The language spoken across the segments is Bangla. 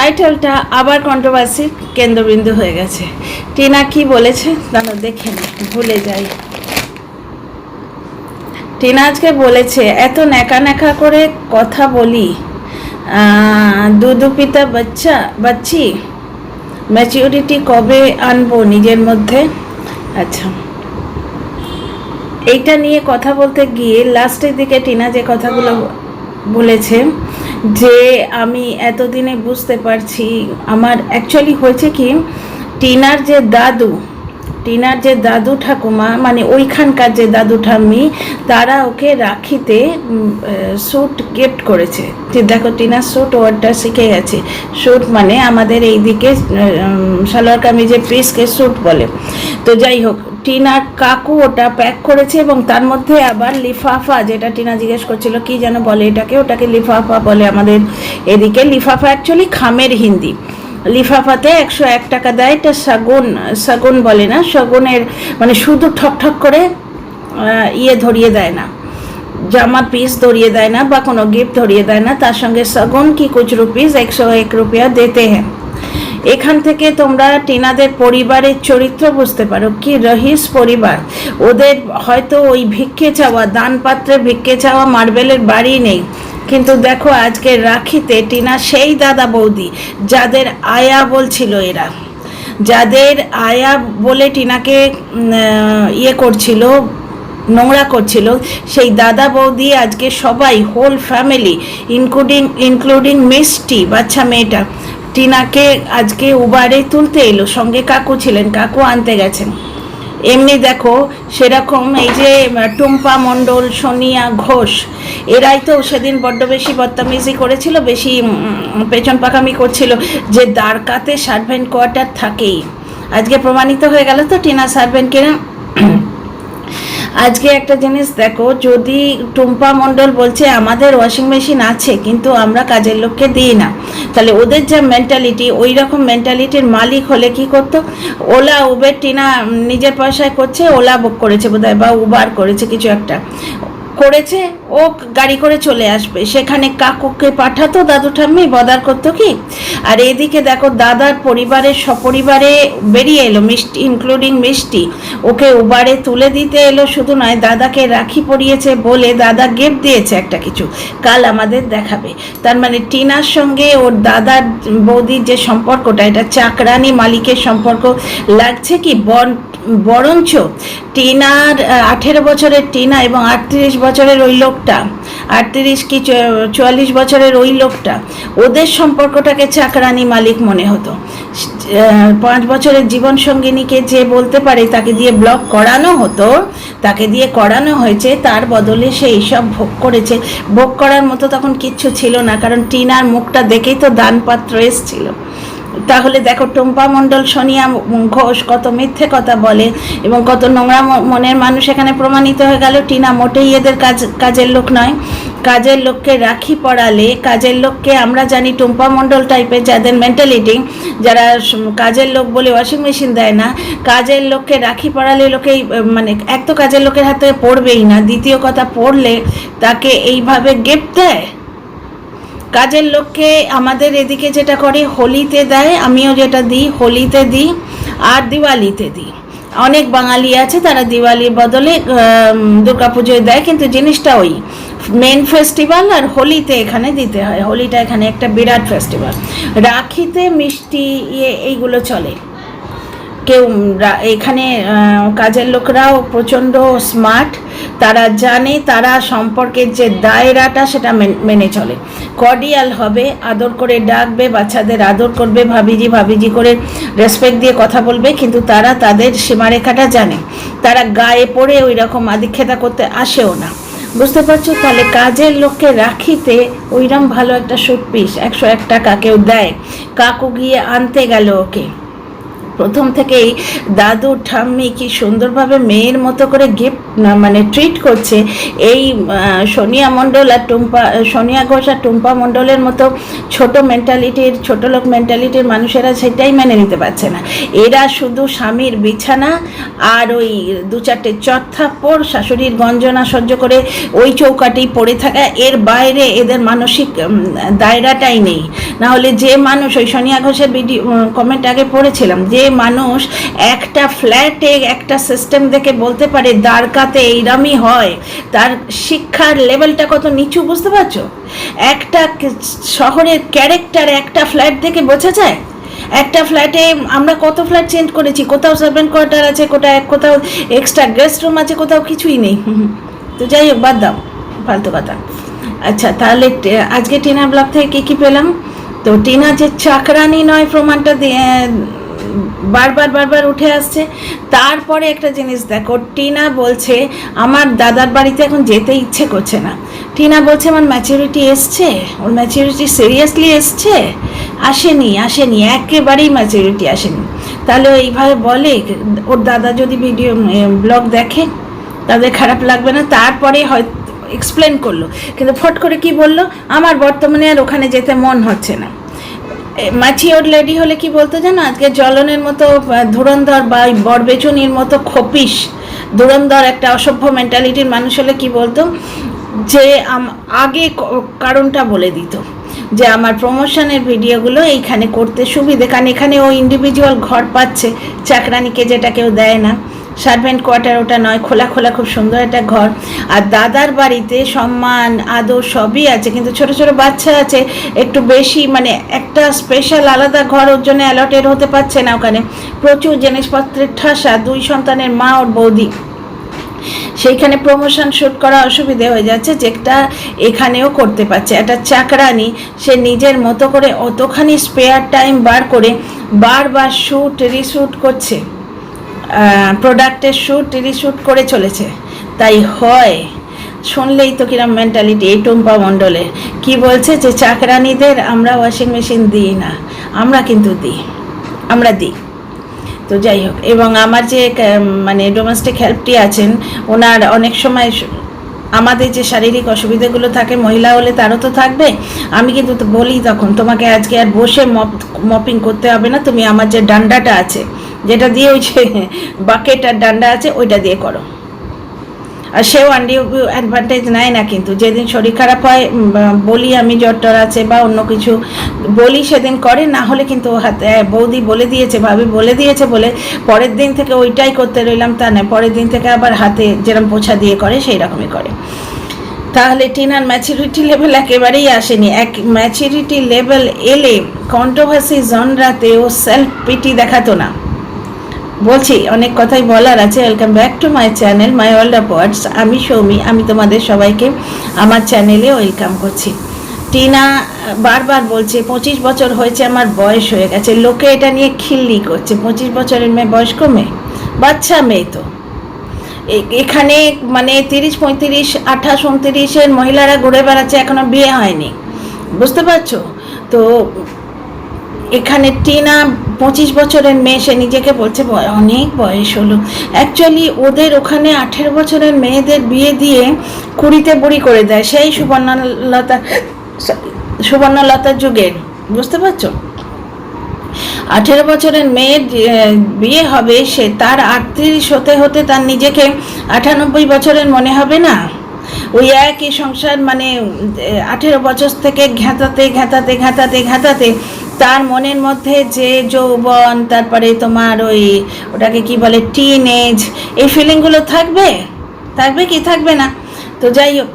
টাইটেলটা আবার কন্ট্রোভার্সির কেন্দ্রবিন্দু হয়ে গেছে। টিনা কি বলেছে দাঁড়াও দেখে নি, ভুলে যাই। টিনা আজকে বলেছে, এত ন্যাকা ন্যাকা করে কথা বলি, দুধু পিতা বাচ্চি ম্যাচিউরিটি কবে আনবো নিজের মধ্যে। আচ্ছা, এইটা নিয়ে কথা বলতে গিয়ে লাস্টের দিকে টিনা যে কথাগুলো বলেছে যে আমি এতদিনে বুঝতে পারছি, আমার অ্যাকচুয়ালি হয়েছে কি, টিনার যে দাদু ঠাকুমা, মানে ওইখানকার যে দাদু ঠাম্মি, তারা ওকে রাখিতে স্যুট গিফট করেছে। যে দেখো টিনার স্যুট ওয়ার্ডটা শিখে গেছে। স্যুট মানে আমাদের এইদিকে সালোয়ার কামিজের পিসকে স্যুট বলে। তো যাই হোক, টিনার কাকু ওটা প্যাক করেছে এবং তার মধ্যে আবার লিফাফা, যেটা টিনা জিজ্ঞেস করছিল কি যেন বলে এটাকে, ওটাকে লিফাফা বলে আমাদের এদিকে। লিফাফা অ্যাকচুয়ালি খামের হিন্দি। লিফাফাতে 101 টাকা দেয়, এটা শাগুন বলে না, শাগুনের মানে শুধু ঠক ঠক করে ধরিয়ে দেয় না, জামার পিস ধরিয়ে দেয় না বা কোনো গিফট ধরিয়ে দেয় না, তার সঙ্গে শাগুন কি কুছ রুপিস 101 রুপিয়া দিতে হ্যাঁ। এখান থেকে তোমরা টিনাদের পরিবারের চরিত্র বুঝতে পারো, কি রহিস পরিবার। ওদের হয়তো ওই ভিক্ষে চাওয়া, দান পাত্রে ভিক্ষে চাওয়া মার্বেলের বাড়ি নেই, কিন্তু দেখো আজকে রাখিতে টিনা সেই দাদা বৌদি যাদের আয়া বলছিল, এরা যাদের আয়া বলে টিনাকে করছিল, নোংরা করছিল, সেই দাদা বৌদি আজকে সবাই হোল ফ্যামিলি ইনক্লুডিং মিষ্টি বাচ্চা মেয়েটা টিনাকে আজকে উবারে তুলতে এলো, সঙ্গে কাকু ছিলেন, কাকু আনতে গেছেন। এমনি দেখো সেরকম এই যে টুম্পা মণ্ডল, সোনিয়া ঘোষ, এরাই তো সেদিন বড্ড বেশি বদতমিজি করেছিল, বেশি পেছন পাকামি করছিল যে দ্বারকাতে সার্ভেন্ট কোয়ার্টার থাকেই। আজকে প্রমাণিত হয়ে গেল তো টিনা সার্ভেন্ট কিনা। আজকে একটা জিনিস দেখো, যদি টুম্পা মণ্ডল বলছে আমাদের ওয়াশিং মেশিন আছে কিন্তু আমরা কাজের লোককে দিই না, তাহলে ওদের যা মেন্টালিটি, ওই রকম মেন্টালিটির মালিক হলে কি করতো? ওলা উবের টিনা নিজের পয়সায় করছে, ওলা বুক করেছে বোধহয় বা উবার করেছে, কিছু একটা করেছে, ও গাড়ি করে চলে আসবে, সেখানে কাকুকে পাঠাতো দাদু ঠাম্মি বদার করতো কি। আর এদিকে দেখো দাদার পরিবারের সপরিবারে বেরিয়ে এলো, মিষ্টি ইনক্লুডিং মিষ্টি, ওকে উবারে তুলে দিতে এলো। শুধু নয়, দাদাকে রাখি পরিয়েছে বলে দাদা গিফট দিয়েছে একটা কিছু, কাল আমাদের দেখাবে। তার মানে টিনার সঙ্গে ওর দাদার বৌদির যে সম্পর্কটা, এটা চাকরানি মালিকের সম্পর্ক লাগছে কি, বরঞ্চ টিনার 18 বছরের টিনা এবং 38 বছরের ওই লোকটা, 38 কি 44 বছরের ওই লোকটা, ওদের সম্পর্কটাকে চাকরানি মালিক মনে হতো। 5 বছরের জীবন সঙ্গিনীকে যে বলতে পারে তাকে দিয়ে ব্লক করানো হতো, তাকে দিয়ে করানো হয়েছে, তার বদলে সে এইসব ভোগ করেছে। ভোগ করার মতো তখন কিচ্ছু ছিল না, কারণ টিনার মুখটা দেখেই তো দানপাত্র এসছিল। তাহলে দেখো টুম্পা মণ্ডল, সোনিয়া ঘোষ কত মিথ্যে কথা বলে এবং কত নোংরা মনের মানুষ এখানে প্রমাণিত হয়ে গেল। টিনা মোটেই এদের কাজের লোক নয়। কাজের লোককে রাখি পড়ালে, কাজের লোককে আমরা জানি টুম্পা মণ্ডল টাইপের যাদের মেন্টালিটি, যারা কাজের লোক বলে ওয়াশিং মেশিন দেয় না, কাজের লোককে রাখি পড়ালে লোকে মানে এক তো কাজের লোকের হাতে পড়বেই না, দ্বিতীয় কথা পড়লে তাকে এইভাবে গিফট দেয়। কাজের লোককে আমাদের এদিকে যেটা করে হোলিতে দেয়, আমিও যেটা দিই হোলিতে দিই আর দিওয়ালিতে দিই। অনেক বাঙালি আছে তারা দিওয়ালির বদলে দুর্গাপুজোয় দেয়, কিন্তু জিনিসটা ওই মেন ফেস্টিভ্যাল আর হোলিতে এখানে দিতে হয়। হোলিটা এখানে একটা বিরাট ফেস্টিভ্যাল। রাখিতে মিষ্টি এইগুলো চলে। কেউ এখানে কাজের লোকরাও প্রচণ্ড স্মার্ট, তারা জানে তারা সম্পর্কের যে দায়রাটা সেটা মেনে চলে। কর্ডিয়াল হবে, আদর করে ডাকবে, বাচ্চাদের আদর করবে, ভাবিজি করে রেসপেক্ট দিয়ে কথা বলবে, কিন্তু তারা তাদের সীমারেখাটা জানে। তারা গায়ে পড়ে ওই রকম আদিক্ষেতা করতে আসেও না, বুঝতে পারছো? তাহলে কাজের লোককে রাখিতে ওইরকম ভালো একটা স্যুট পিস 101 টাকা কেউ দেয়, কাকু গিয়ে আনতে গেল ওকে। প্রথম থেকেই দাদু ঠাম্মি কি সুন্দরভাবে মেয়ের মতো করে গিফট মানে ট্রিট করছে, এই সোনিয়া মণ্ডল আর সোনিয়া ঘোষ আর টুম্পা মণ্ডলের মতো ছোট মেন্টালিটির, ছোট লোক মেন্টালিটির মানুষেরা সেটাই মেনে নিতে পারছে না। এরা শুধু স্বামীর বিছানা আর ওই 2-4টে চত্থাপ্পড়, শাশুড়ির গঞ্জনা সহ্য করে ওই চৌকাটেই পড়ে থাকা, এর বাইরে এদের মানসিক দায়রাটাই নেই। না হলে যে মানুষ, ওই সোনিয়া ঘোষের ভিডিও কমেন্ট আগে পড়েছিলাম, যে মানুষ একটা ফ্ল্যাটে একটা সিস্টেম দেখে বলতে পারে দ্বারকাতে এইরমই হয়, তার শিক্ষার লেভেলটা কত নিচু বুঝতে পারছো? একটা শহরের ক্যারেক্টার একটা ফ্ল্যাট থেকে বোঝা যায়। একটা ফ্ল্যাটে আমরা কত ফ্ল্যাট চেঞ্জ করেছি, কোথাও সার্ভেন্ট কোয়ার্টার আছে, কোথাও এক্সট্রা গেস্ট রুম আছে, কোথাও কিছুই নেই। তো যাই হোক, বাদ দাও ফালতু কথা। আচ্ছা, তাহলে আজকে টিনা ব্লগ থেকে কী পেলাম? তো টিনা যে চাকরানি নয় প্রমাণটা বারবার উঠে আসছে। তারপরে একটা জিনিস দেখো, টিনা বলছে আমার দাদার বাড়িতে এখন যেতে ইচ্ছে করছে না। টিনা বলছে আমার ম্যাচুরিটি এসছে। ওর ম্যাচুরিটি সিরিয়াসলি এসছে? আসেনি, একেবারেই ম্যাচুরিটি আসেনি। তাহলে এইভাবে বলে, ওর দাদা যদি ভিডিও ব্লগ দেখে তাদের খারাপ লাগবে না? তারপরে হয়তো এক্সপ্লেন করলো, কিন্তু ফট করে কি বললো, আমার বর্তমানে আর ওখানে যেতে মন হচ্ছে না। ম্যাচিওর লেডি হলে কি বলতো জানো, আজকে জ্বলনের মতো ধুরন্ধর বা বরবেচুনির মতো খপিস ধুরন্ধর একটা অসভ্য মেন্টালিটির মানুষ হলে কি বলতো, যে আগে কারণটা বলে দিত যে আমার প্রমোশনের ভিডিওগুলো এইখানে করতে সুবিধে, কারণ এখানে ও ইন্ডিভিজুয়াল ঘর পাচ্ছে, চাকরানিকে যেটা কেউ দেয় না, সার্ভেন্ট কোয়ার্টার ওটা নয়, খোলা খুব সুন্দর একটা ঘর। আর দাদার বাড়িতে সম্মান আদর সবই আছে, কিন্তু ছোট ছোট বাচ্চা আছে, একটু বেশি মানে একটা স্পেশাল আলাদা ঘর ওর জন্য অ্যালটেড হতে পারছে না। ওখানে প্রচুর জিনিসপত্রের ঠাসা, 2 সন্তানের মা ওর বৌদি, সেইখানে প্রমোশন শ্যুট করা অসুবিধে হয়ে যাচ্ছে, যেটা এখানেও করতে পারছে। একটা চাকরানি সে নিজের মতো করে অতখানি স্পেয়ার টাইম বার করে বারবার শ্যুট রিশ্যুট করছে, প্রোডাক্টের শ্যুট রিশ্যুট করে চলেছে। তাই হয়, শুনলেই তো কিরম মেন্টালিটি। এই টুম্পা মণ্ডলের কি বলছে যে চাকরানিদের আমরা ওয়াশিং মেশিন দিই না, আমরা কিন্তু আমরা দিই। তো যাই হোক, এবং আমার যে মানে ডোমেস্টিক হেল্পটি আছেন, ওনার অনেক সময় আমাদের যে শারীরিক অসুবিধাগুলো থাকে, মহিলা হলে তারও তো থাকবে। আমি কিন্তু বলি তখন, তোমাকে আজকে আর বসে মপিং করতে হবে না, তুমি আমার যে ডান্ডাটা আছে, যেটা দিয়ে ওই যে বাকেট আর ডান্ডা আছে, ওইটা দিয়ে করো। আর সেও অ্যাডভান্টেজ নেয় না, কিন্তু যেদিন শরীর খারাপ হয় বলি আমি জ্বর আছে বা অন্য কিছু বলি, সেদিন করে। না হলে কিন্তু হাতে বৌদি বলে দিয়েছে, ভাবি বলে দিয়েছে বলে পরের দিন থেকে ওইটাই করতে রইলাম তা নয়, পরের দিন থেকে আবার হাতে যেরকম পোছা দিয়ে করে সেই রকমই করে। তাহলে টিনার ম্যাচুরিটি লেভেল একেবারেই আসেনি। ম্যাচুরিটি লেভেল এলে কন্ট্রোভার্সি জনরাতে ও সেলফ পিটি দেখাতো না। বলছি, অনেক কথাই বলার আছে। Welcome back to my channel my world of words. আমি সৌমি, আমি তোমাদের সবাইকে আমার চ্যানেলে ওয়েলকাম করছি। টিনা বারবার বলছে 25 বছর হয়েছে, আমার বয়স হয়ে গেছে। লোকে এটা নিয়ে খিল্লি করছে, 25 বছরের মেয়ে বয়স্ক মেয়ে, বাচ্চা মেয়ে তো। এখানে মানে 30, 35, 28, 29-এর মহিলারা ঘুরে বেড়াচ্ছে, এখনো বিয়ে হয়নি, বুঝতে পারছো তো? এখানে টিনা 25 বছরের মেয়ে, সে নিজেকে বলছে অনেক বয়স হলো। অ্যাকচুয়ালি ওদের ওখানে 18 বছরের মেয়েদের বিয়ে দিয়ে 20-তে বুড়ি করে দেয়, সেই সুবর্ণলতার যুগের, বুঝতে পারছো? 18 বছরের মেয়ের বিয়ে হবে, সে তার 38 হতে হতে তার নিজেকে 98 বছরের মনে হবে না? ওই একই সংসার, মানে 18 বছর থেকে ঘাঁটাতে তার মনের মধ্যে যে যৌবন, তারপরে তোমার ওই ওটাকে কি বলে টিন এজ, এই ফিলিংগুলো থাকবে কি থাকবে না? তো যাই হোক,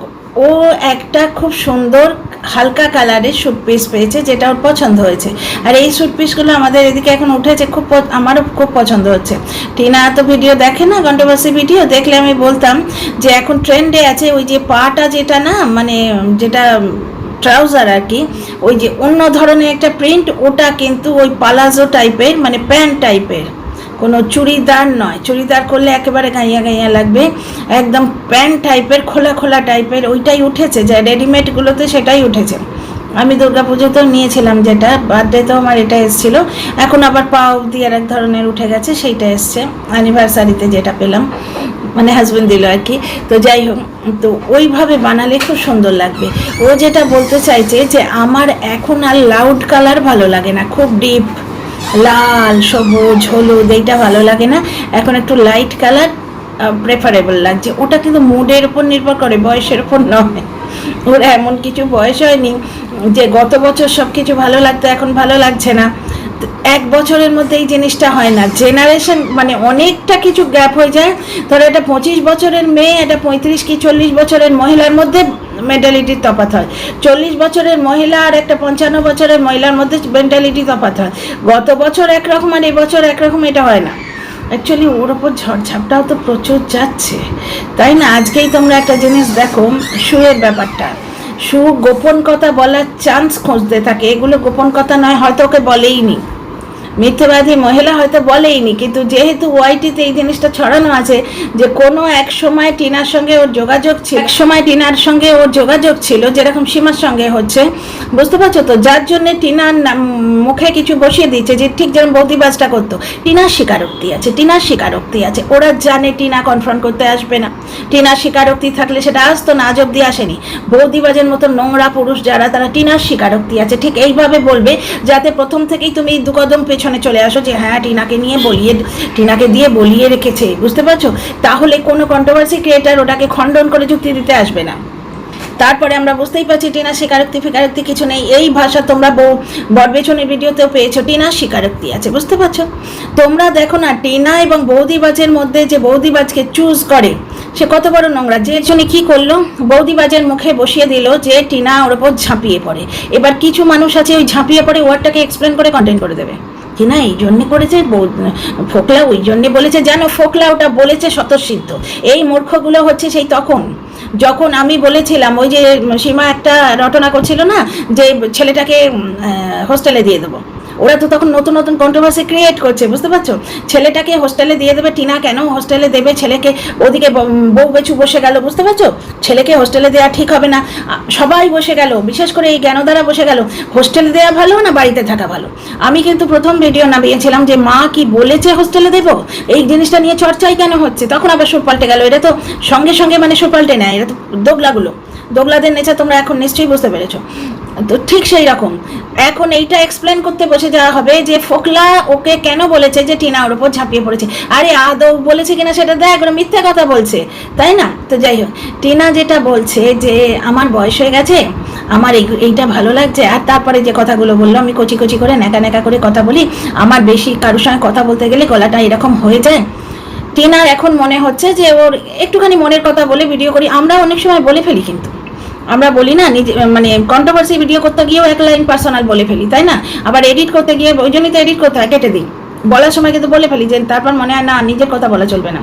ও একটা খুব সুন্দর হালকা কালারের স্যুট পিস পেয়েছে, যেটা ওর পছন্দ হয়েছে। আর এই স্যুট পিসগুলো আমাদের এদিকে এখন উঠেছে, আমারও খুব পছন্দ হচ্ছে। টিনা তো ভিডিও দেখে না, কন্ট্রোভার্সি ভিডিও দেখলে আমি বলতাম যে এখন ট্রেন্ডে আছে ওই যে পাটা, যেটা না মানে যেটা ট্রাউজার আর কি, ওই যে অন্য ধরনের একটা প্রিন্ট, ওটা কিন্তু ওই পালাজো টাইপের, মানে প্যান্ট টাইপের, কোনো চুড়িদার নয়। চুড়িদার করলে একেবারে গাইয়া লাগবে, একদম প্যান্ট টাইপের, খোলা টাইপের, ওইটাই উঠেছে। যা রেডিমেডগুলোতে সেটাই উঠেছে। আমি দুর্গাপুজোতেও নিয়েছিলাম, যেটা বার্থডেতেও আমার এটা এসেছিলো। এখন আবার পা অবধি আর এক ধরনের উঠে গেছে, সেইটা এসছে অ্যানিভার্সারিতে যেটা পেলাম। মানে হাজবেন্ড দিল আর কি। তো যাই হোক, তো ওইভাবে বানালে খুব সুন্দর লাগবে। ও যেটা বলতে চাইছে যে আমার এখন আর লাউড কালার ভালো লাগে না, খুব ডিপ লাল সবুজ হলুদ এইটা ভালো লাগে না, এখন একটু লাইট কালার প্রেফারেবল লাগছে। ওটা কিন্তু মুডের উপর নির্ভর করে, বয়সের উপর নয়। ওর এমন কিছু বয়স হয়নি যে গত বছর সব কিছু ভালো লাগতো এখন ভালো লাগছে না। এক বছরের মধ্যে এই জিনিসটা হয় না, জেনারেশন মানে অনেকটা কিছু গ্যাপ হয়ে যায়। ধরো এটা 25 বছরের মেয়ে, এটা 35 কি 40 বছরের মহিলার মধ্যে মেন্টালিটির তফাৎ হয়। 40 বছরের মহিলা আর একটা 55 বছরের মহিলার মধ্যে মেন্টালিটি তফাৎ হয়। গত বছর একরকম আর এবছর একরকম, এটা হয় না। অ্যাকচুয়ালি ওর ওপর ঝড়ঝাপটাও তো প্রচুর যাচ্ছে, তাই না? আজকেই তোমরা একটা জিনিস দেখো, শুয়ের ব্যাপারটা, সু গোপন কথা বলার চান্স খুঁজতে থাকে। এগুলো গোপন কথা নয়, হয়তো ওকে বলেইনি, মিথ্যাবাদী মহিলা হয়তো বলেইনি, কিন্তু যেহেতু ওয়াইটিতে এই জিনিসটা ছড়ানো আছে যে কোনো এক সময় টিনার সঙ্গে ওর যোগাযোগ ছিল, এক সময় টিনার সঙ্গে ওর যোগাযোগ ছিল যেরকম সীমার সঙ্গে হচ্ছে, বুঝতে পারছো তো? যার জন্য টিনার মুখে কিছু বসিয়ে দিচ্ছে, যে ঠিক যেরকম বৌদিবাজটা করতো। টিনার স্বীকারোক্তি আছে, টিনার স্বীকারোক্তি আছে, ওরা জানে টিনা কনফ্রন্ট করতে আসবে না। টিনার স্বীকারোক্তি থাকলে সেটা আসতো না, আজ অব্দি আসেনি। বৌদিবাজের মতো নোংরা পুরুষ যারা, তারা টিনার স্বীকারোক্তি আছে, ঠিক এইভাবে বলবে যাতে প্রথম থেকেই তুমি দু কদম পেছনে চলে আসো যে হ্যাঁ টিনাকে নিয়ে টিনাকে দিয়ে বলিয়ে রেখেছে, বুঝতে পারছো? তাহলে কোনো কন্ট্রোভার্সি ক্রিয়েটার ওটাকে খণ্ডন করে যুক্তি দিতে আসবে না। তারপরে আমরা বুঝতেই পারছি টিনার স্বীকারোক্তি ফিকারোক্তি কিছু নেই। এই ভাষা তোমরা বরবেছনের ভিডিওতেও পেয়েছো, টিনার স্বীকারোক্তি আছে, বুঝতে পারছো? তোমরা দেখো না টিনা এবং বৌদিবাজের মধ্যে যে বৌদিবাজকে চুজ করে সে কত বড় নোংরা। যে জন্য কি করলো, বৌদিবাজের মুখে বসিয়ে দিল যে টিনা ওর ওপর ঝাঁপিয়ে পড়ে। এবার কিছু মানুষ আছে ওই ঝাঁপিয়ে পড়ে ওয়ার্ডটাকে এক্সপ্লেন করে কন্টেন্ট করে দেবে, কিনা এই জন্যে করেছে ফোকলা, ওই জন্যে বলেছে, জানো ফোকলা ওটা বলেছে স্বতঃসিদ্ধ। এই মূর্খগুলো হচ্ছে সেই তখন যখন আমি বলেছিলাম, ওই যে সীমা একটা রটনা করছিল না যে ছেলেটাকে হোস্টেলে দিয়ে দেবো, ওরা তো তখন নতুন নতুন কন্ট্রোভার্সি ক্রিয়েট করছে, বুঝতে পারছো? ছেলেটাকে হোস্টেলে দিয়ে দেবে, টিনা কেন হোস্টেলে দেবে ছেলেকে? ওদিকে বউ বেচু বসে গেল, বুঝতে পারছো? ছেলেকে হোস্টেলে দেওয়া ঠিক হবে না, সবাই বসে গেল, বিশেষ করে এই জ্ঞানদারা বসে গেল। হোস্টেলে দেওয়া ভালো না বাড়িতে থাকা ভালো? আমি কিন্তু প্রথম ভিডিও নামিয়েছিলাম যে মা কি বলেছে হোস্টেলে দেবো, এই জিনিসটা নিয়ে চর্চাই কেন হচ্ছে? তখন আবার সুর পাল্টে গেল। এটা তো সঙ্গে সঙ্গে মানে সুর পাল্টে নেয়, এটা তো দোগলাদের নেচার তোমরা এখন নিশ্চয়ই বুঝতে পেরেছো। তো ঠিক সেই রকম এখন এইটা এক্সপ্লেন করতে বসে যাওয়া হবে যে ফোকলা ওকে কেন বলেছে যে টিনা ওর উপর ঝাঁপিয়ে পড়েছে। আরে আদৌ বলেছে কিনা সেটা দেখ, ওরা মিথ্যা কথা বলছে, তাই না? তো যাই হোক, টিনা যেটা বলছে যে আমার বয়স হয়ে গেছে, আমার এইটা ভালো লাগছে, আর তারপরে যে কথাগুলো বললো, আমি কচি কচি করে ন্যাকা ন্যাকা করে কথা বলি, আমার বেশি কারোর সঙ্গে কথা বলতে গেলে গলাটা এরকম হয়ে যায়। টিনার এখন মনে হচ্ছে যে ওর একটুখানি মনের কথা বলে ভিডিও করি। আমরা অনেক সময় বলে ফেলি, কিন্তু আমরা বলি না নিজে, মানে কন্ট্রোভার্সি ভিডিও করতে গিয়েও এক লাইন পার্সোনাল বলে ফেলি, তাই না? আবার এডিট করতে গিয়ে, ওই জন্যই তো এডিট করতে হয়, কেটে দিই। বলার সময় কিন্তু বলে ফেলি, যে তারপর মনে হয় না নিজের কথা বলা চলবে না।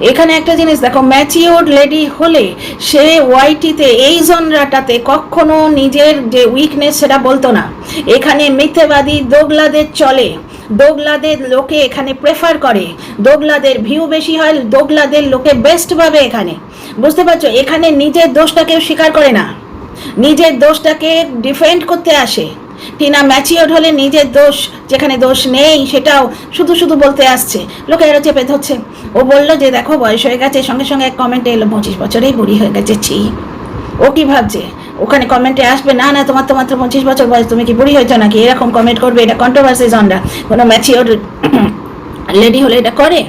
এখানে একটা জিনিস দেখো, ম্যাচিওর লেডি হলে সে ওয়াইটিতে এই জনরাটাতে কখনো নিজের যে উইকনেস সেটা বলতো না। এখানে মিথ্যেবাদী দোগলাদের চলে, দোগলাদের লোকে এখানে প্রেফার করে, দোগলাদের ভিউ বেশি হয়, দোগলাদের লোকে বেস্ট ভাবে এখানে, বুঝতে পারছো? এখানে নিজের দোষটা কেউ স্বীকার করে না, নিজের দোষটাকে ডিফেন্ড করতে আসে। টিনা ম্যাচিওর হলে নিজের দোষ, যেখানে দোষ নেই সেটাও শুধু শুধু বলতে আসছে, লোকে আরো চেপে ধরছে। ও বললো যে দেখো বয়স হয়ে গেছে, সঙ্গে সঙ্গে এক কমেন্টে এলো 25 বছরেই বুড়ি হয়ে গেছে। ছি, ও কি ভাবছে? ওখানে কমেন্টে আসবে না না তোমার তো মাত্র 25 বছর বয়স, তুমি কি বুড়ি হয়েছো নাকি, এরকম কমেন্ট করবে। এটা কন্ট্রোভার্সি জনরা, কোনো ম্যাচিওর লেডি হলে এটা করে।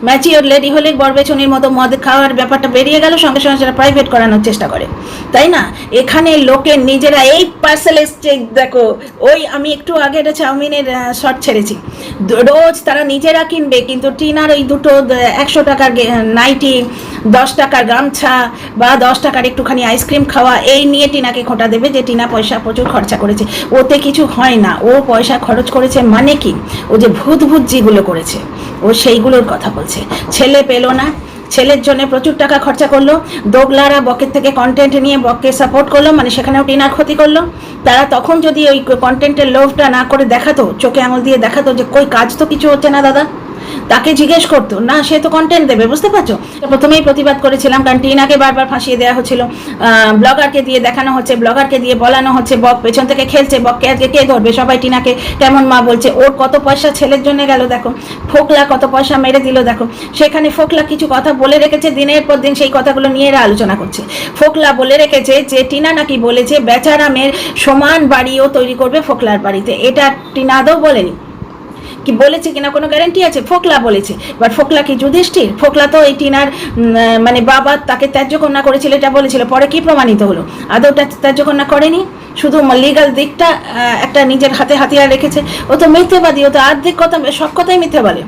ম্যাচিওর লেডি হলে বরবেছনির মতো মদ খাওয়ার ব্যাপারটা বেরিয়ে গেল, সঙ্গে সঙ্গে সেটা প্রাইভেট করানোর চেষ্টা করে, তাই না? এখানে লোকের নিজেরা এই পার্সেল এসছে, দেখো ওই আমি একটু আগে একটা চাউমিনের শর্ট ছেড়েছি, রোজ তারা নিজেরা কিনবে, কিন্তু টিনার ওই দুটো 100 টাকার নাইটি, 10 টাকার গামছা বা 10 টাকার একটুখানি আইসক্রিম খাওয়া, এই নিয়ে টিনাকে খোঁটা দেবে যে টিনা পয়সা প্রচুর খরচা করেছে। ওতে কিছু হয় না, ও পয়সা খরচ করেছে মানে কি, ও যে ভূত যেগুলো করেছে ও সেইগুলোর কথা বলছে। ছেলে পেলো না, ছেলের জন্য প্রচুর টাকা খরচা করলো, দোগলারা বকের থেকে কন্টেন্ট নিয়ে বককে সাপোর্ট করলো, মানে সেখানেও টিনার ক্ষতি করলো। তারা তখন যদি ওই কন্টেন্টের লোভটা না করে দেখাতো, চোখে আঙুল দিয়ে দেখাতো যে কই কাজ তো কিছু হচ্ছে না দাদা, তাকে জিজ্ঞেস করতো না, সে তো কন্টেন্ট দেবে, বুঝতে পারছো? প্রথমেই প্রতিবাদ করেছিলাম, কারণ টিনাকে বারবার ফাঁসিয়ে দেওয়া হচ্ছিল, ব্লগারকে দিয়ে দেখানো হচ্ছে, ব্লগারকে দিয়ে বলানো হচ্ছে, বক পেছন থেকে খেলছে, বককে আজকে কে ধরবে, সবাই টিনাকে কেমন মা বলছে, ওর কত পয়সা ছেলের জন্য গেল দেখো, ফোকলা কত পয়সা মেরে দিল দেখো। সেখানে ফোকলা কিছু কথা বলে রেখেছে, দিনের পর দিন সেই কথাগুলো নিয়ে এরা আলোচনা করছে। ফোকলা বলে রেখেছে যে টিনা নাকি বলেছে বেচারা মেয়ের সমান বাড়িও তৈরি করবে ফোকলার বাড়িতে, এটা টিনা আদৌ বলেনি। কি বলেছে কিনা কোনো গ্যারান্টি আছে? ফোকলা বলেছে। বাট ফোকলা কি যুধিষ্ঠির? ফোকলা তো এই টিনার মানে বাবা তাকে ত্যায্য কন্যা করেছিল এটা বলেছিল, পরে কি প্রমাণিত হলো? আদৌ ত্যায্য কন্যা করেনি, শুধু লিগাল দিকটা একটা নিজের হাতে হাতিয়ার রেখেছে। ও তো মিথ্যেবাদী, ও তো অর্ধেক কথা, সব কথাই মিথ্যে বলে।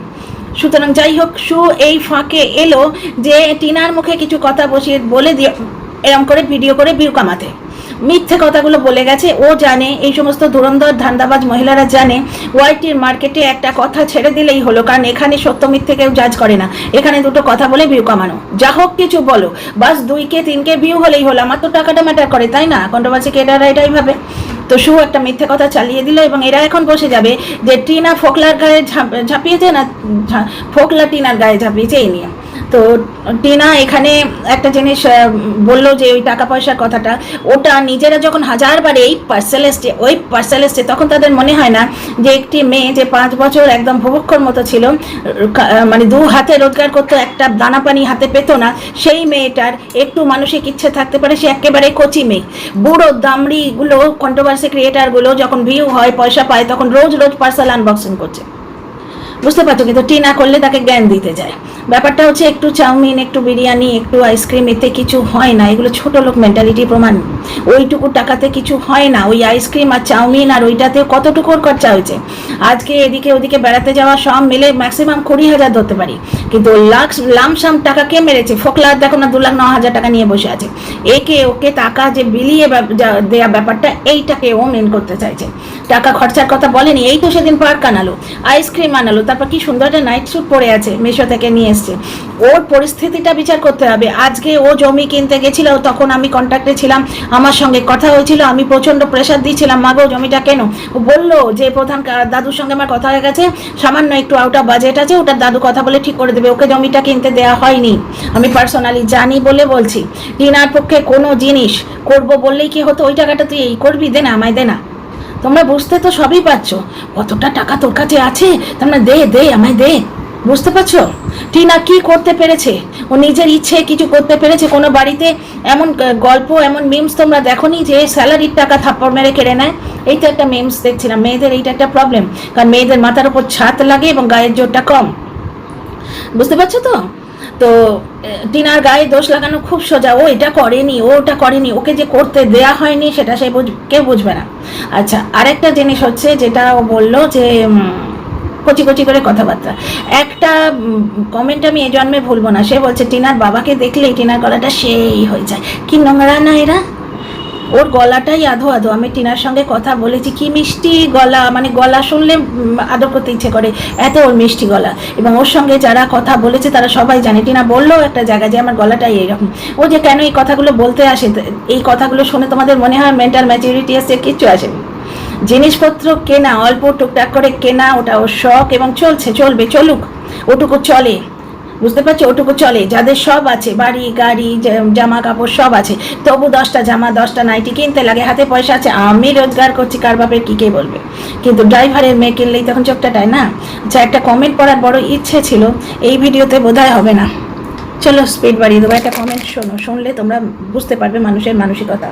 সুতরাং যাই হোক, সু এই ফাঁকে এলো যে টিনার মুখে কিছু কথা বসিয়ে বলে দিয়ে এরম করে ভিডিও করে ভিউ কামাতে, মিথ্যে কথাগুলো বলে গেছে। ও জানে, এই সমস্ত ধুরন্ধর ধান্দাবাজ মহিলারা জানে ওয়াইটির মার্কেটে একটা কথা ছেড়ে দিলেই হলো, কারণ এখানে সত্য মিথ্যে কেউ জাজ করে না, এখানে দুটো কথা বলে ভিউ কামানো, যা হোক কিছু বলো, বাস 2K 3K ভিউ হলেই হলো, আমার তো টাকাটা ম্যাটার করে, তাই না? কন্ট্রোভার্সি ক্রিয়েটাররা এটাই ভাবে। তো সু একটা মিথ্যে কথা চালিয়ে দিল এবং এরা এখন বসে যাবে যে টিনা ফোকলার গায়ে ঝাঁপিয়েছে না ফোকলা টিনার গায়ে ঝাঁপিয়েছে, এই নিয়ে। তো টিনা এখানে একটা জিনিস বললো যে ওই টাকা পয়সার কথাটা, ওটা নিজেরা যখন হাজারবার এই পার্সেল এসছে তখন তাদের মনে হয় না যে একটি মেয়ে যে 5 বছর একদম ভুবক্ষর মতো ছিল, মানে 2 হাতে রোজগার করতো, একটা দানা পানি হাতে পেতো না, সেই মেয়েটার একটু মানসিক ইচ্ছে থাকতে পারে, সে একেবারে কচি মেয়ে। বুড়ো দামড়িগুলো কন্ট্রোভার্সি ক্রিয়েটারগুলো যখন ভিউ হয় পয়সা পায় তখন রোজ রোজ পার্সেল আনবক্সিং করছে, বুঝতে পারছো? কিন্তু টিনা করলে তাকে জ্ঞান দিতে যায়। ব্যাপারটা হচ্ছে একটু চাউমিন, একটু বিরিয়ানি, একটু আইসক্রিম, এতে কিছু হয় না, এগুলো ছোট লোক মেন্টালিটি প্রমাণ। ওইটুকু টাকাতে কিছু হয় না, ওই আইসক্রিম আর চাউমিন আর ওইটাতে কতটুকু খরচা হয়েছে। আজকে এদিকে ওদিকে বেড়াতে যাওয়া সব মিলে ম্যাক্সিমাম 20,000 ধরতে পারি, কিন্তু লামসাম টাকা কে মেরেছে? ফোকলা দেখো না 2,09,000 টাকা নিয়ে বসে আছে। একে ওকে টাকা যে বিলিয়ে দেয়া ব্যাপারটা, এইটাকে ও মেন করতে চাইছে। টাকা খরচার কথা বলেনি, এই তো সেদিন পার্ক আনালো, আইসক্রিম আনালো, তারপর কি সুন্দর একটা নাইট স্যুট পরে আছে, মিশো থেকে নিয়ে এসছে। ওর পরিস্থিতিটা বিচার করতে হবে। আজকে ও জমি কিনতে গেছিল, তখন আমি কন্ট্যাক্টে ছিলাম, আমার সঙ্গে কথা হয়েছিল, আমি প্রচণ্ড প্রেশার দিয়েছিলাম, মাগো জমিটা কেন? ও বললো যে প্রধান দাদুর সঙ্গে আমার কথা হয়ে গেছে, সামান্য একটু আউট অফ বাজেট আছে, ওটার দাদু কথা বলে ঠিক করে দেবে, ওকে জমিটা কিনতে দেওয়া হয়নি। আমি পার্সোনালি জানি বলে বলছি, টিনার পক্ষে কোনো জিনিস করবো বললেই কি হতো, ওই টাকাটা তুই এই করবি, দে না আমায়, দে না। তোমরা বুঝতে তো সবই পারছো, কতটা টাকা তোর কাছে আছে, তোমরা দে দে আমায় দে, বুঝতে পারছো? টিনা কি করতে পেরেছে? ও নিজের ইচ্ছে কিছু করতে পেরেছে? কোনো বাড়িতে এমন গল্প, এমন মিমস তোমরা দেখোনি যে স্যালারির টাকা থাপ্পড় মেরে কেড়ে নেয়? এই তো একটা মিমস দেখছিলাম, মেয়েদের এইটা একটা প্রবলেম, কারণ মেয়েদের মাথার উপর ছাদ লাগে এবং গায়ের জোরটা কম, বুঝতে পারছো তো? তো টিনার গায়ে দোষ লাগানো খুব সোজা, ও এটা করেনি, ও ওটা করেনি, ওকে যে করতে দেয়া হয়নি সেটা সে কেউ বুঝবে না। আচ্ছা, আরেকটা জিনিস হচ্ছে যেটা ও বললো যে কচি কচি করে কথাবার্তা, একটা কমেন্ট আমি এই জন্মে ভুলবো না। সে বলছে টিনার বাবাকে দেখলেই টিনার গলাটা সেই হয়ে যায়। কি নোংরা না এরা! ওর গলাটাই আধো আধো। আমি টিনার সঙ্গে কথা বলেছি, কি মিষ্টি গলা, মানে গলা শুনলে আদর করতে ইচ্ছে করে, এত ওর মিষ্টি গলা। এবং ওর সঙ্গে যারা কথা বলেছে তারা সবাই জানে, টিনা বললো একটা জায়গায় যে আমার গলাটাই এইরকম। ও যে কেন এই কথাগুলো বলতে আসে, এই কথাগুলো শুনে তোমাদের মনে হয় মেন্টাল ম্যাচুরিটি আসছে? কিচ্ছু আসেনি। জিনিসপত্র কেনা, অল্প টুকটাক করে কেনা, ওটা ওর শখ এবং চলছে, চলবে, চলুক, ওটুকু চলে, বুঝতে পারছো? ওটুকু চলে। যাদের সব আছে, বাড়ি গাড়ি জামা কাপড় সব আছে, তবু 10টা জামা 10টা নাইটি কিনতে লাগে, হাতে পয়সা আছে, আমি রোজগার করছি, কার বাপের কি কে বলবে? কিন্তু ড্রাইভারের মেয়ে কিনলেই তখন চোখটাটায় না। আচ্ছা, একটা কমেন্ট পড়ার বড় ইচ্ছে ছিল, এই ভিডিওতে বোধহয় হবে না, চলো স্পিড বাড়িয়ে দেবো। একটা কমেন্ট শোনো, শুনলে তোমরা বুঝতে পারবে মানুষের মানসিকতা।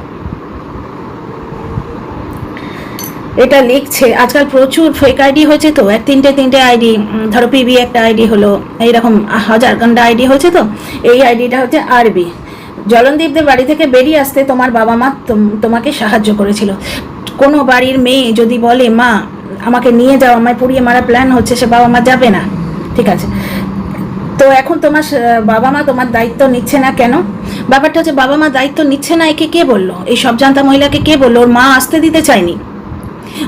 এটা লিখছে, আজকাল প্রচুর ফেক আইডি হয়েছে তো, 3টে আইডি, ধরো পিবি একটা আইডি হলো, এইরকম 1000 আইডি হয়েছে তো। এই আইডিটা হচ্ছে আরবি। জলনদীপদের বাড়ি থেকে বেরিয়ে আসতে তোমার বাবা মা তোমাকে সাহায্য করেছিল। কোনো বাড়ির মেয়ে যদি বলে মা আমাকে নিয়ে যাও, আমায় পুড়িয়ে মারা প্ল্যান হচ্ছে, সে বাবা মা যাবে না, ঠিক আছে? তো এখন তোমার বাবা মা তোমার দায়িত্ব নিচ্ছে না কেন? ব্যাপারটা হচ্ছে বাবা মা দায়িত্ব নিচ্ছে না, একে কে বললো? এই সব জানতা মহিলাকে কে বললো? ওর মা আসতে দিতে চায়নি,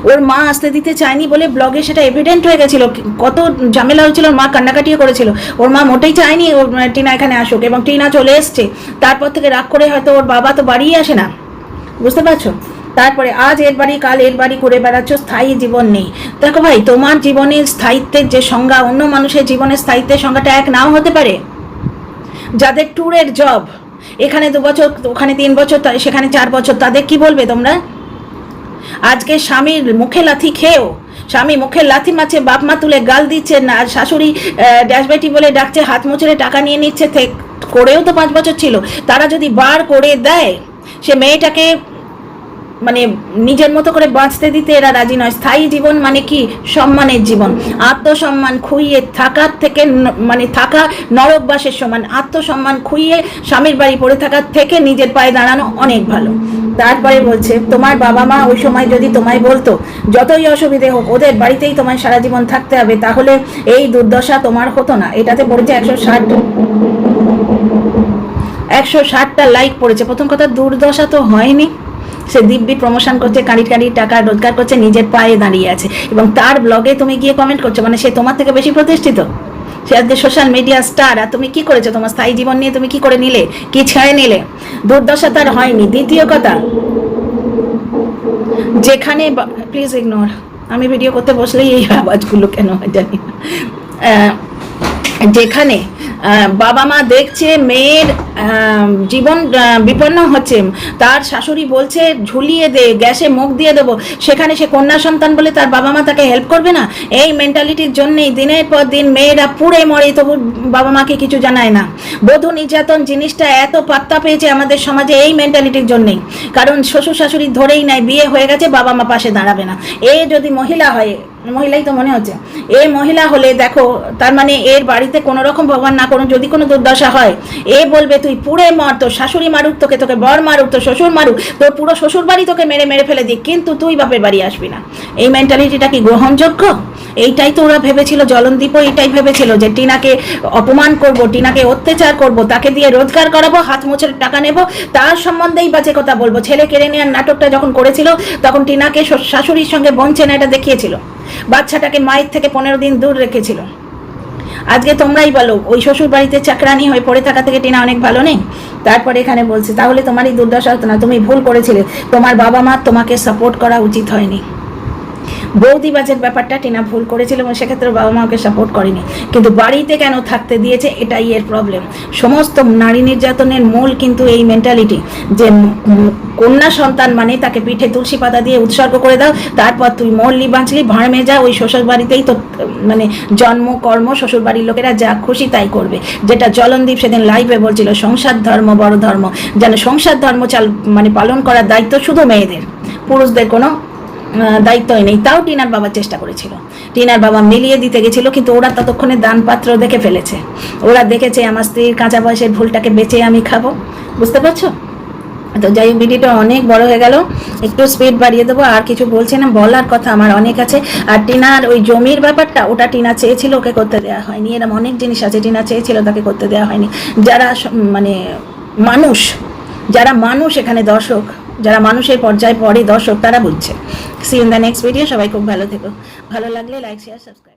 ওর মা আসতে দিতে চায়নি বলে ব্লগে সেটা এভিডেন্ট হয়ে গেছিল, কত ঝামেলা হয়েছিল, ওর মা কান্নাকাটিও করেছিল। ওর মা মোটেই চায়নি ওর টিনা এখানে আসুক, এবং টিনা চলে এসছে, তারপর থেকে রাগ করে হয়তো ওর বাবা তো বাড়িই আসে না, বুঝতে পারছো? তারপরে আজ এর বাড়ি কাল এর বাড়ি করে বেড়াচ্ছ, স্থায়ী জীবন নেই। দেখো ভাই, তোমার জীবনের স্থায়িত্বের যে সংজ্ঞা অন্য মানুষের জীবনের স্থায়িত্বের সংজ্ঞাটা এক নাও হতে পারে। যাদের ট্যুরের জব, এখানে 2 বছর ওখানে 3 বছর সেখানে 4 বছর, তাদের কি বলবে তোমরা? আজকে স্বামীর মুখে লাথি খেয়েও, স্বামী মুখে লাথি মারছে, বাপ মা তুলে গাল দিচ্ছে না, শাশুড়ি ড্যাশবেটি বলে ডাকছে, হাত মোচড়ে টাকা নিয়ে নিচ্ছে, করেও তো 5 বছর ছিল। তারা যদি বার করে দেয়, সে মেয়েটাকে মানে নিজের মতো করে বাঁচতে দিতে এরা রাজি নয়। স্থায়ী জীবন মানে কি? সম্মানের জীবন, আত্মসম্মান খুইয়ে থাকার থেকে, মানে থাকা নরকবাসের সমান। আত্মসম্মান খুইয়ে স্বামীর বাড়ি পড়ে থাকার থেকে নিজের পায়ে দাঁড়ানো অনেক ভালো। তারপরে বলছে, তোমার বাবা মা ওই সময় যদি তোমায় বলতো যতই অসুবিধে হোক ওদের বাড়িতেই তোমায় সারা জীবন থাকতে হবে, তাহলে এই দুর্দশা তোমার হতো না। এটাতে পড়েছে 160টা লাইক পড়েছে। প্রথম কথা, দুর্দশা তো হয়নি। সে দিব্যি প্রমোশন করছে, কাঁড়ি টাকা রোজগার করছে, নিজের পায়ে দাঁড়িয়ে আছে, এবং তার ব্লগে তুমি গিয়ে কমেন্ট করছো, মানে সে তোমার থেকে বেশি প্রতিষ্ঠিত। সে আজকে সোশ্যাল মিডিয়া স্টার, আর তুমি কি করেছো? তোমার স্থায়ী জীবন নিয়ে তুমি কি করে নিলে? কি ছেড়ে নিলে? দুর্দশা তার হয়নি। দ্বিতীয় কথা, যেখানে, প্লিজ ইগনোর, আমি ভিডিও করতে বসলেই এই আওয়াজগুলো কেন হয় জানি না। যেখানে বাবা মা দেখছে মেয়ের জীবন বিপন্ন হচ্ছে, তার শাশুড়ি বলছে ঝুলিয়ে দে, গ্যাসে মুখ দিয়ে দেবো, সেখানে সে কন্যা সন্তান বলে তার বাবা মা তাকে হেল্প করবে না? এই মেন্টালিটির জন্যেই দিনের পর দিন মেয়েরা পুড়ে মরে, তবু বাবা মাকে কিছু জানায় না। বধূ নির্যাতন জিনিসটা এত পাত্তা পেয়েছে আমাদের সমাজে এই মেন্টালিটির জন্যেই। কারণ শ্বশুর শাশুড়ি ধরেই নেয় বিয়ে হয়ে গেছে, বাবা মা পাশে দাঁড়াবে না। এ যদি মহিলা হয়, মহিলাই তো মনে হচ্ছে, এই মহিলা হলে দেখো, তার মানে এর বাড়িতে কোনো রকম ভগবান না করুন যদি কোনো দুর্দশা হয়, এ বলবে তুই পুড়ে মর, তোর শাশুড়ি মারুক তোকে, তোকে বর মারুক, তোর শ্বশুর মারুক, তোর পুরো শ্বশুর বাড়ি তোকে মেরে ফেলে দিক, কিন্তু তুই বাপের বাড়ি আসবি না। এই মেন্টালিটিটা কি গ্রহণযোগ্য? এইটাই তো ওরা ভেবেছিল, জলনদীপও এইটাই ভেবেছিল, যে টিনাকে অপমান করব, টিনাকে অত্যাচার করব, তাকে দিয়ে রোজগার করাবো, হাত মোছের টাকা নেব, তার সম্বন্ধেই বাজে কথা বলবো। ছেলে কেড়ে নেওয়ার নাটকটা যখন করেছিল, তখন টিনাকে শাশুড়ির সঙ্গে বঞ্চে না এটা দেখিয়েছিল, বাচ্চাটাকে মায়ের থেকে 15 দিন দূর রেখেছিল। আজকে তোমরাই বলো, ওই শ্বশুর বাড়িতে চাকরানি হয়ে পড়ে থাকা থেকে টিনা অনেক ভালো নেই? তারপরে এখানে বলছে, তাহলে তোমারই দুর্দশা হতো না, তুমি ভুল করেছিলে, তোমার বাবা মা তোমাকে সাপোর্ট করা উচিত হয়নি। বৌদিবাজের ব্যাপারটা টিনা ভুল করেছিল এবং সেক্ষেত্রে বাবা মা ওকে সাপোর্ট করেনি, কিন্তু বাড়িতে কেন থাকতে দিয়েছে, এটাই এর প্রবলেম। সমস্ত নারী নির্যাতনের মূল কিন্তু এই মেন্টালিটি, যে কন্যা সন্তান মানে তাকে পিঠে তুলসী পাতা দিয়ে উৎসর্গ করে দাও, তারপর তুই মরলি বাঁচলি ভাঁড়মে যা, ওই শ্বশুর বাড়িতেই তো মানে জন্ম কর্ম, শ্বশুর বাড়ির লোকেরা যা খুশি তাই করবে। যেটা জলনদীপ সেদিন লাইভে বলছিল, সংসার ধর্ম বড় ধর্ম, যেন সংসার ধর্ম মানে পালন করার দায়িত্ব শুধু মেয়েদের, পুরুষদের কোনো দায়িত্বই নেই। তাও টিনার বাবা চেষ্টা করেছিল, টিনার বাবা মিলিয়ে দিতে গেছিল, কিন্তু ওরা ততক্ষণে দানপাত্র দেখে ফেলেছে। ওরা দেখেছে আমার স্ত্রীর কাঁচা বয়সের ভুলটাকে বেঁচে আমি খাবো, বুঝতে পারছো? তো যাই হোক, ভিডিওটা অনেক বড় হয়ে গেল, একটু স্পিড বাড়িয়ে দেবো। আর কিছু বলছি না, বলার কথা আমার অনেক আছে। আর টিনার ওই জমির ব্যাপারটা, ওটা টিনা চেয়েছিল, ওকে করতে দেওয়া হয়নি। এরকম অনেক জিনিস আছে টিনা চেয়েছিল, তাকে করতে দেওয়া হয়নি। যারা মানে যারা মানুষ এখানে দর্শক, যারা মানুষের পর্যায়ে পড়ে দর্শক, তারা বুঝছে। See in the next video. সবাই খুব ভালো থেকো, ভালো লাগলে লাইক শেয়ার সাবস্ক্রাইব।